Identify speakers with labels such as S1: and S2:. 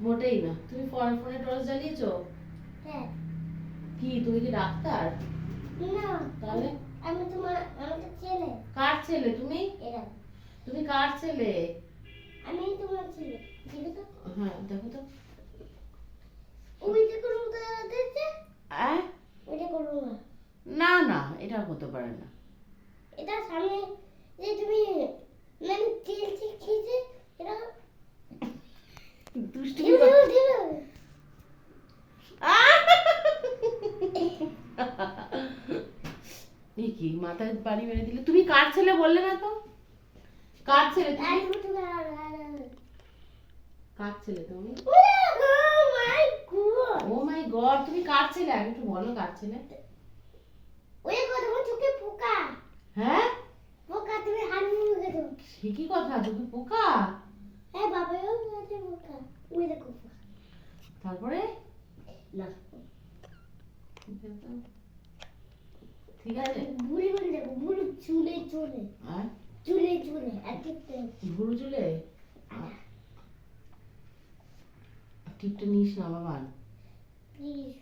S1: মোটেই না। তুমি ফোনে টর্চ জ্বালিয়েছো?
S2: হ্যাঁ।
S1: কি তুমি কি ডাক্তার?
S2: না।
S1: তাহলে
S2: আমি তো ছেলে।
S1: কার ছেলে তুমি?
S2: এরা।
S1: তুমি কার ছেলে?
S2: আমি তোমার ছেলে। দেখো তো।
S1: হ্যাঁ দেখো তো।
S2: ওইটা করো দেখতে। ওইটা করো না।
S1: না না, এটা হতে পারে না।
S2: এটা সামনে যে তুমি মানে তেল খেয়েছে এটা
S1: দুষ্টুমি
S2: ঢেউ
S1: করতে-
S2: ঢেউ ঢেউ।
S1: এই কি মাথায় বাড়ি মেরে দিলে? তুমি কার ছেলে বললে না তো? কার ছেলে তুমি? কার ছেলে তুমি? ও মাই গড, তুমি কার ছেলে আগে একটু বলো কার ছেলে?
S2: ওই কথা বল চোখে পোকা।
S1: হ্যাঁ?
S2: পোকা তুমি হাত মুখে গেছো।
S1: সে কি কথা, তুমি পোকা?
S2: হ্যাঁ বাবা ও আছে পোকা। ওই দেখো পোকা।
S1: তারপরে
S2: না
S1: ঠিক আছে।
S2: ভুলি বলে দেখো ভুল চুলে চুলে
S1: হ্যাঁ
S2: চুলে চুলে একেকটা
S1: ভুরু চুলে টিপটা নিস না বাবা।
S2: প্লিজ